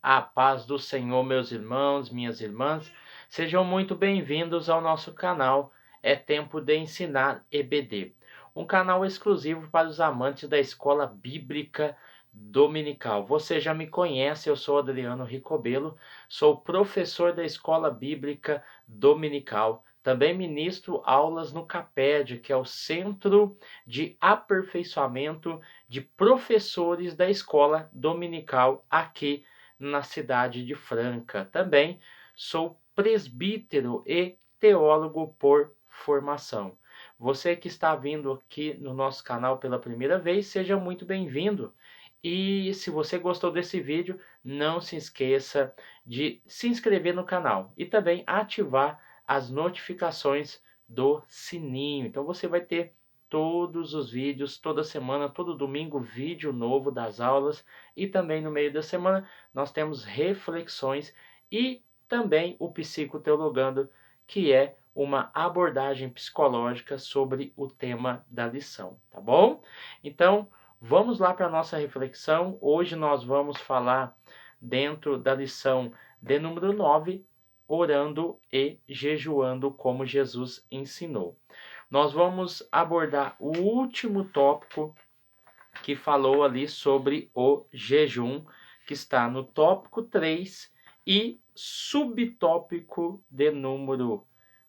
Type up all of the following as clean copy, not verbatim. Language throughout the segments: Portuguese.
A paz do Senhor, meus irmãos, minhas irmãs, sejam muito bem-vindos ao nosso canal É Tempo de Ensinar EBD, um canal exclusivo para os amantes da escola bíblica dominical. Você já me conhece, eu sou Adriano Ricobelo, sou professor da escola bíblica dominical. Também ministro aulas no CAPED, que é o Centro de Aperfeiçoamento de Professores da Escola Dominical aqui na cidade de Franca. Também sou presbítero e teólogo por formação. Você que está vindo aqui no nosso canal pela primeira vez, seja muito bem-vindo. E se você gostou desse vídeo, não se esqueça de se inscrever no canal e também ativar as notificações do sininho. Então você vai ter todos os vídeos, toda semana, todo domingo, vídeo novo das aulas, e também no meio da semana nós temos reflexões e também o Psicoteologando, que é uma abordagem psicológica sobre o tema da lição, tá bom? Então, vamos lá para a nossa reflexão. Hoje nós vamos falar dentro da lição de número 9, orando e jejuando como Jesus ensinou. Nós vamos abordar o último tópico que falou ali sobre o jejum, que está no tópico 3 e subtópico de número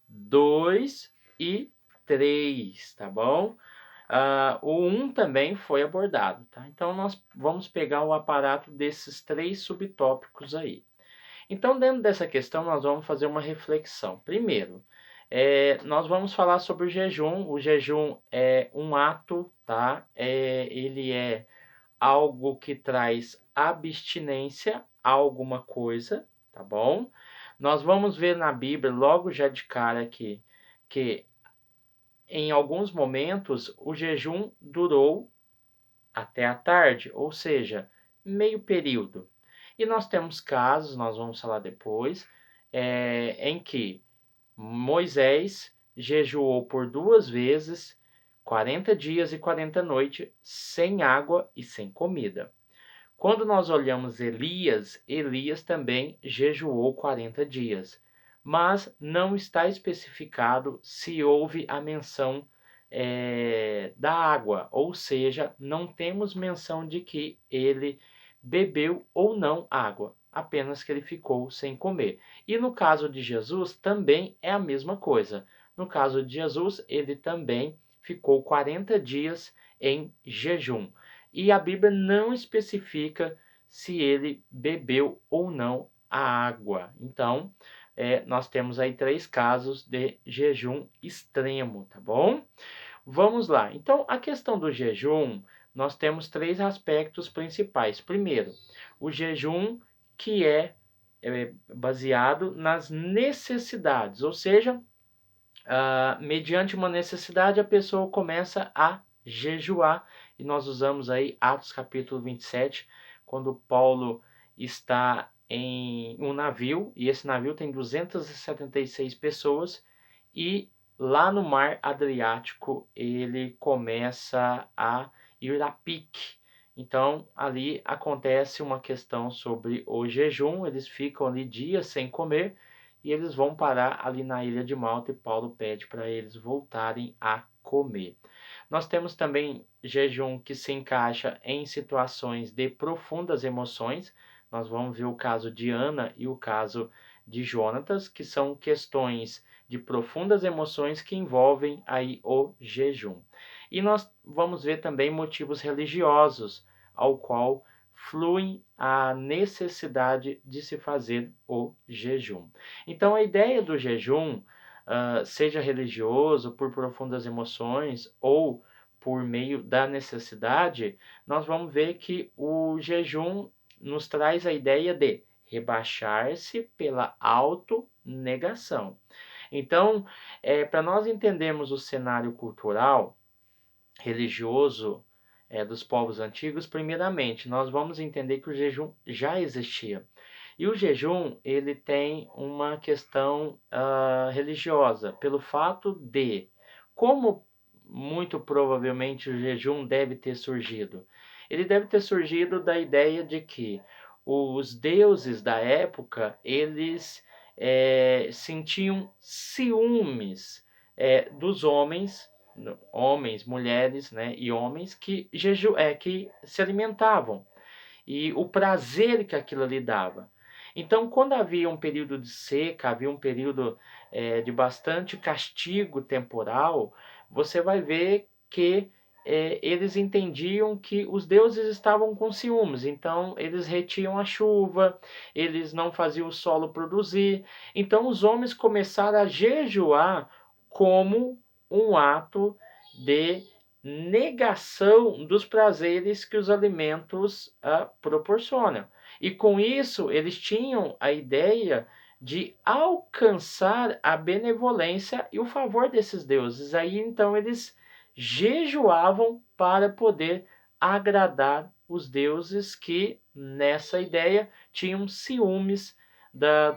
2 e 3, tá bom? O 1 também foi abordado, tá? Então nós vamos pegar o aparato desses 3 subtópicos aí. Então, dentro dessa questão, nós vamos fazer uma reflexão. Primeiro, nós vamos falar sobre o jejum. O jejum é um ato, tá? Ele é algo que traz abstinência a alguma coisa, tá bom? Nós vamos ver na Bíblia, logo já de cara aqui, que em alguns momentos o jejum durou até a tarde, ou seja, meio período. E nós temos casos, nós vamos falar depois, em que Moisés jejuou por 2 vezes, 40 dias e 40 noites, sem água e sem comida. Quando nós olhamos Elias, Elias também jejuou 40 dias, mas não está especificado se houve a menção da água, ou seja, não temos menção de que ele bebeu ou não água, apenas que ele ficou sem comer. E no caso de Jesus também é a mesma coisa. No caso de Jesus, ele também ficou 40 dias em jejum. E a Bíblia não especifica se ele bebeu ou não a água. Então, nós temos aí 3 casos de jejum extremo, tá bom? Vamos lá. Então, a questão do jejum, nós temos 3 aspectos principais. Primeiro, o jejum que é baseado nas necessidades, ou seja, mediante uma necessidade, a pessoa começa a jejuar, e nós usamos aí Atos capítulo 27, quando Paulo está em um navio, e esse navio tem 276 pessoas, e lá no mar Adriático ele começa a ir a pique. Então ali acontece uma questão sobre o jejum, eles ficam ali dias sem comer, e eles vão parar ali na ilha de Malta, e Paulo pede para eles voltarem a comer. Nós temos também jejum que se encaixa em situações de profundas emoções. Nós vamos ver o caso de Ana e o caso de Jonatas, que são questões de profundas emoções que envolvem aí o jejum. E nós vamos ver também motivos religiosos, ao qual flui a necessidade de se fazer o jejum. Então, a ideia do jejum, seja religioso, por profundas emoções ou por meio da necessidade, nós vamos ver que o jejum nos traz a ideia de rebaixar-se pela autonegação. Então, para nós entendermos o cenário cultural, religioso dos povos antigos, primeiramente, nós vamos entender que o jejum já existia. E o jejum, ele tem uma questão religiosa, pelo fato de, como muito provavelmente o jejum deve ter surgido? Ele deve ter surgido da ideia de que os deuses da época, eles sentiam ciúmes dos homens, homens, mulheres, né, e homens que se alimentavam, e o prazer que aquilo lhe dava. Então, quando havia um período de seca, havia um período de bastante castigo temporal, você vai ver que eles entendiam que os deuses estavam com ciúmes, então eles retiam a chuva, eles não faziam o solo produzir. Então, os homens começaram a jejuar como um ato de negação dos prazeres que os alimentos proporcionam. E com isso, eles tinham a ideia de alcançar a benevolência e o favor desses deuses. Aí então eles jejuavam para poder agradar os deuses que, nessa ideia, tinham ciúmes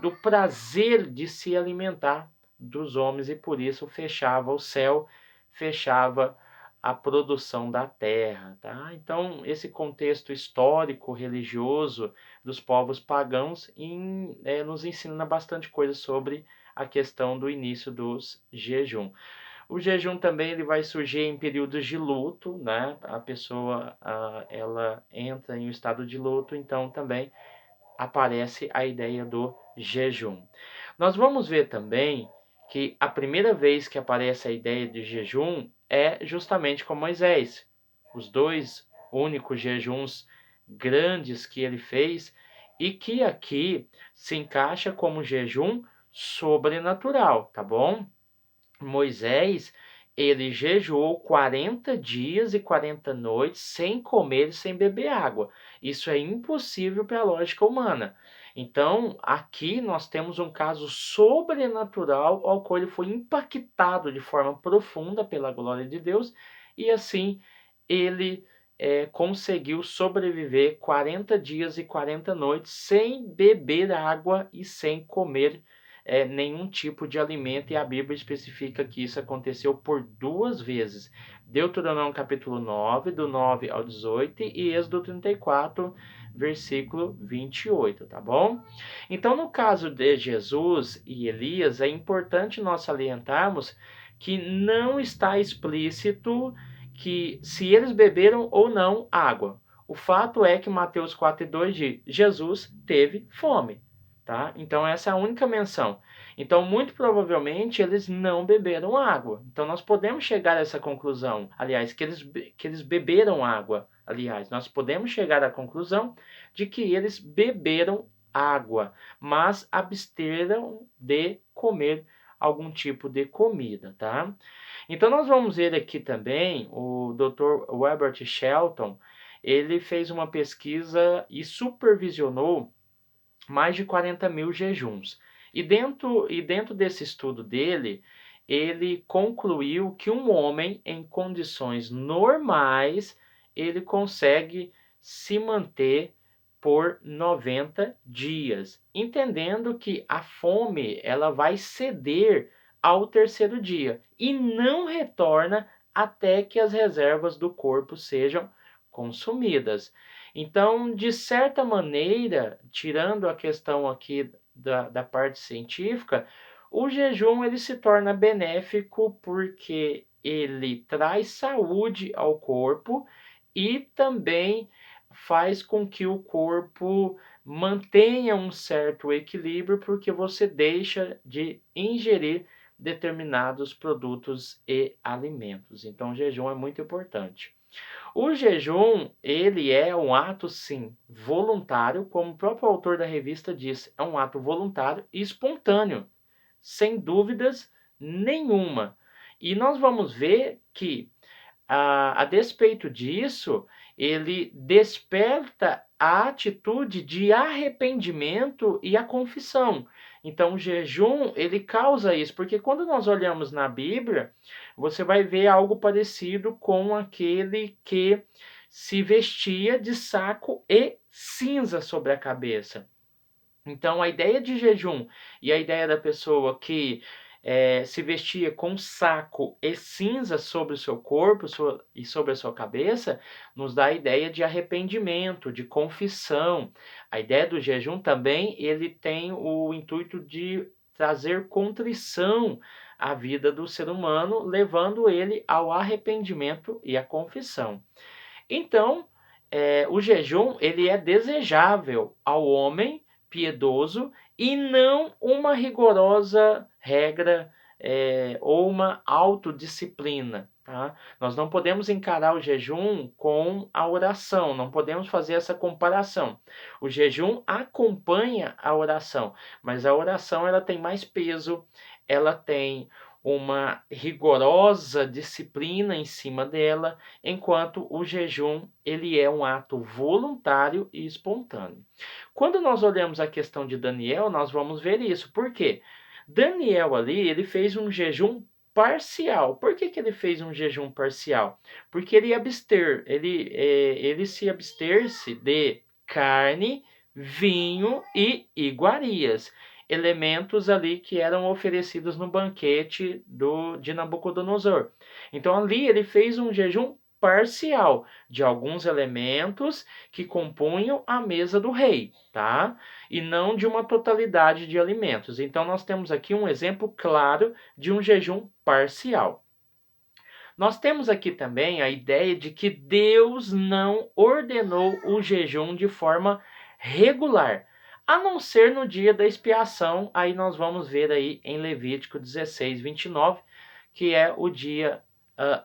do prazer de se alimentar dos homens e por isso fechava o céu, fechava a produção da terra, tá? Então, esse contexto histórico, religioso dos povos pagãos nos ensina bastante coisa sobre a questão do início dos jejum. O jejum também ele vai surgir em períodos de luto, né? A pessoa ela entra em um estado de luto, então também aparece a ideia do jejum. Nós vamos ver também que a primeira vez que aparece a ideia de jejum é justamente com Moisés. Os dois únicos jejuns grandes que ele fez e que aqui se encaixa como jejum sobrenatural, tá bom? Moisés, ele jejuou 40 dias e 40 noites sem comer e sem beber água. Isso é impossível para a lógica humana. Então, aqui nós temos um caso sobrenatural ao qual ele foi impactado de forma profunda pela glória de Deus e assim ele conseguiu sobreviver 40 dias e 40 noites sem beber água e sem comer nenhum tipo de alimento, e a Bíblia especifica que isso aconteceu por 2 vezes. Deuteronômio capítulo 9, do 9 ao 18, e Êxodo 34, versículo 28, tá bom? Então, no caso de Jesus e Elias, é importante nós salientarmos que não está explícito que se eles beberam ou não água. O fato é que Mateus 4:2 diz: Jesus teve fome. Tá? Então, essa é a única menção. Então, muito provavelmente, eles não beberam água. Então, nós podemos chegar a essa conclusão. Aliás, que eles beberam água. Aliás, nós podemos chegar à conclusão de que eles beberam água, mas absteram de comer algum tipo de comida, tá? Então, nós vamos ver aqui também o Dr. Robert Shelton. Ele fez uma pesquisa e supervisionou mais de 40 mil jejuns. E dentro desse estudo dele, ele concluiu que um homem em condições normais, ele consegue se manter por 90 dias, entendendo que a fome ela vai ceder ao terceiro dia e não retorna até que as reservas do corpo sejam consumidas. Então, de certa maneira, tirando a questão aqui da parte científica, o jejum ele se torna benéfico porque ele traz saúde ao corpo e também faz com que o corpo mantenha um certo equilíbrio, porque você deixa de ingerir determinados produtos e alimentos. Então, o jejum é muito importante. O jejum, ele é um ato, sim, voluntário, como o próprio autor da revista diz, é um ato voluntário e espontâneo, sem dúvidas nenhuma. E nós vamos ver que, a despeito disso, ele desperta a atitude de arrependimento e a confissão. Então, o jejum, ele causa isso, porque quando nós olhamos na Bíblia, você vai ver algo parecido com aquele que se vestia de saco e cinza sobre a cabeça. Então, a ideia de jejum e a ideia da pessoa que se vestia com saco e cinza sobre o seu corpo e sobre a sua cabeça, nos dá a ideia de arrependimento, de confissão. A ideia do jejum também, ele tem o intuito de trazer contrição à vida do ser humano, levando ele ao arrependimento e à confissão. Então, o jejum ele é desejável ao homem piedoso e não uma rigorosa regra ou uma autodisciplina. Tá? Nós não podemos encarar o jejum com a oração, não podemos fazer essa comparação. O jejum acompanha a oração, mas a oração ela tem mais peso, ela tem uma rigorosa disciplina em cima dela, enquanto o jejum ele é um ato voluntário e espontâneo. Quando nós olhamos a questão de Daniel, nós vamos ver isso. Por quê? Daniel ali, ele fez um jejum parcial. Por que ele fez um jejum parcial? Porque ele se abster-se de carne, vinho e iguarias, elementos ali que eram oferecidos no banquete de Nabucodonosor. Então ali ele fez um jejum parcial de alguns elementos que compunham a mesa do rei, tá? E não de uma totalidade de alimentos. Então nós temos aqui um exemplo claro de um jejum parcial. Nós temos aqui também a ideia de que Deus não ordenou o jejum de forma regular, a não ser no dia da expiação. Aí nós vamos ver aí em Levítico 16, 29, que é o dia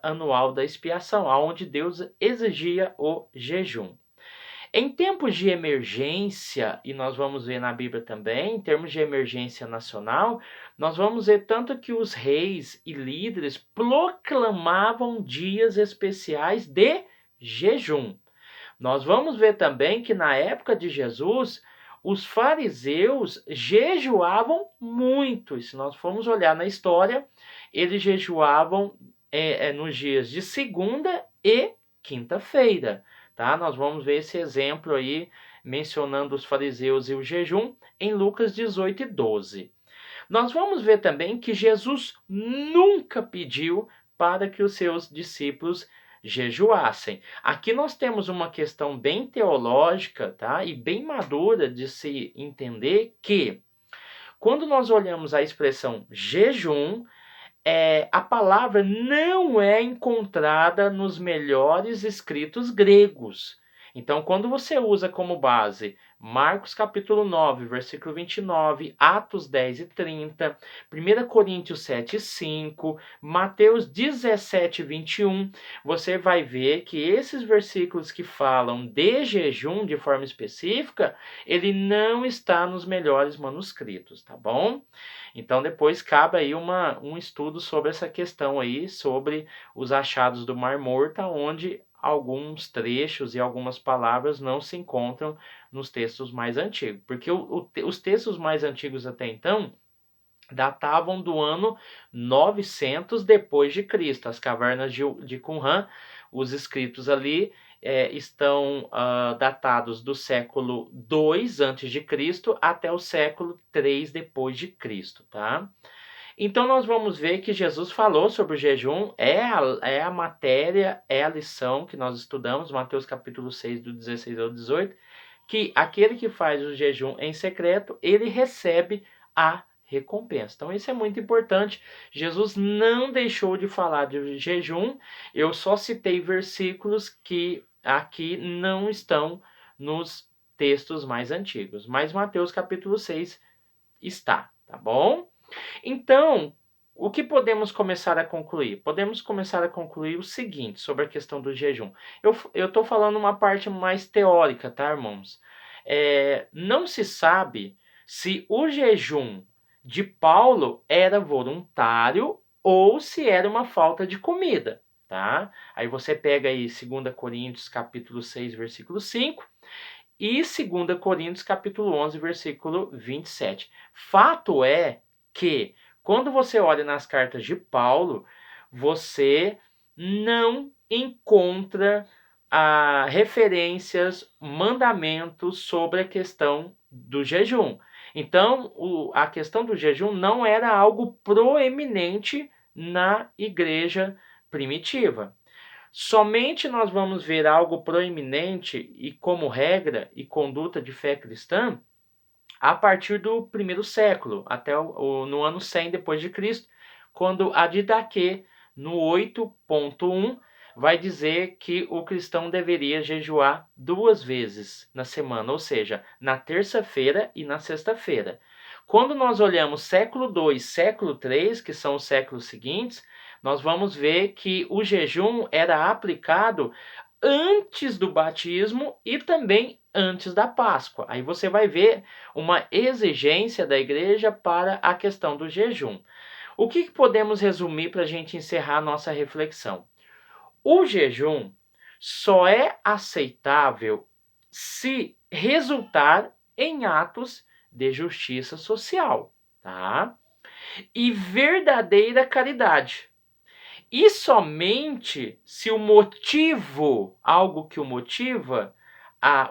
anual da expiação, onde Deus exigia o jejum. Em tempos de emergência, e nós vamos ver na Bíblia também, em termos de emergência nacional, nós vamos ver tanto que os reis e líderes proclamavam dias especiais de jejum. Nós vamos ver também que na época de Jesus, os fariseus jejuavam muito. E se nós formos olhar na história, eles jejuavam nos dias de segunda e quinta-feira. Tá? Nós vamos ver esse exemplo aí, mencionando os fariseus e o jejum, em Lucas 18 e 12. Nós vamos ver também que Jesus nunca pediu para que os seus discípulos jejuassem. Aqui nós temos uma questão bem teológica, tá? E bem madura de se entender que, quando nós olhamos a expressão jejum, a palavra não é encontrada nos melhores escritos gregos. Então, quando você usa como base Marcos capítulo 9, versículo 29, Atos 10 e 30, 1 Coríntios 7 e 5, Mateus 17 e 21, você vai ver que esses versículos que falam de jejum de forma específica, ele não está nos melhores manuscritos, tá bom? Então depois cabe aí um estudo sobre essa questão aí, sobre os achados do Mar Morto, onde alguns trechos e algumas palavras não se encontram nos textos mais antigos. Porque os textos mais antigos até então datavam do ano 900 depois de Cristo. As cavernas de Qumran, os escritos ali estão datados do século II a.C. até o século III depois de Cristo, tá? Então nós vamos ver que Jesus falou sobre o jejum, é a matéria, é a lição que nós estudamos, Mateus capítulo 6, do 16 ao 18, que aquele que faz o jejum em secreto, ele recebe a recompensa. Então isso é muito importante. Jesus não deixou de falar de jejum, eu só citei versículos que aqui não estão nos textos mais antigos, mas Mateus capítulo 6 está, tá bom? Então, o que podemos começar a concluir? Podemos começar a concluir o seguinte sobre a questão do jejum. Eu estou falando uma parte mais teórica, tá, irmãos? Não se sabe se o jejum de Paulo era voluntário ou se era uma falta de comida, tá? Aí você pega aí 2 Coríntios capítulo 6, versículo 5 e 2 Coríntios capítulo 11, versículo 27. Fato é que, quando você olha nas cartas de Paulo, você não encontra referências, mandamentos sobre a questão do jejum. Então, a questão do jejum não era algo proeminente na igreja primitiva. Somente nós vamos ver algo proeminente e como regra e conduta de fé cristã a partir do primeiro século, até no ano 100 depois de Cristo, quando a Didaquê, no 8.1, vai dizer que o cristão deveria jejuar 2 vezes na semana, ou seja, na terça-feira e na sexta-feira. Quando nós olhamos século II, século III, que são os séculos seguintes, nós vamos ver que o jejum era aplicado antes do batismo e também antes da Páscoa. Aí você vai ver uma exigência da igreja para a questão do jejum. O que podemos resumir para a gente encerrar a nossa reflexão? O jejum só é aceitável se resultar em atos de justiça social, tá? E verdadeira caridade. E somente se o motivo, algo que o motiva,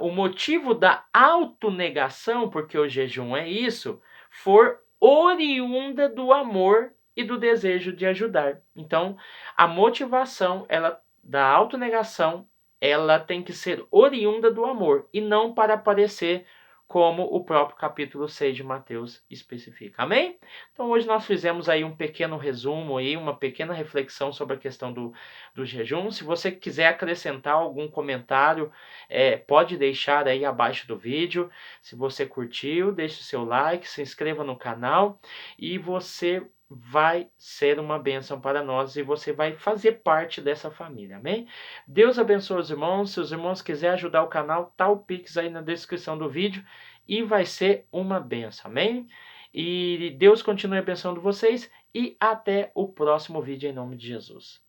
o motivo da autonegação, porque o jejum é isso, for oriunda do amor e do desejo de ajudar. Então, a motivação da autonegação, ela tem que ser oriunda do amor e não para aparecer como o próprio capítulo 6 de Mateus especifica. Amém? Então hoje nós fizemos aí um pequeno resumo, aí, uma pequena reflexão sobre a questão do jejum. Se você quiser acrescentar algum comentário, pode deixar aí abaixo do vídeo. Se você curtiu, deixe o seu like, se inscreva no canal e você vai ser uma bênção para nós e você vai fazer parte dessa família, amém? Deus abençoe os irmãos. Se os irmãos quiserem ajudar o canal, tá o Pix aí na descrição do vídeo e vai ser uma bênção, amém? E Deus continue abençoando vocês e até o próximo vídeo em nome de Jesus.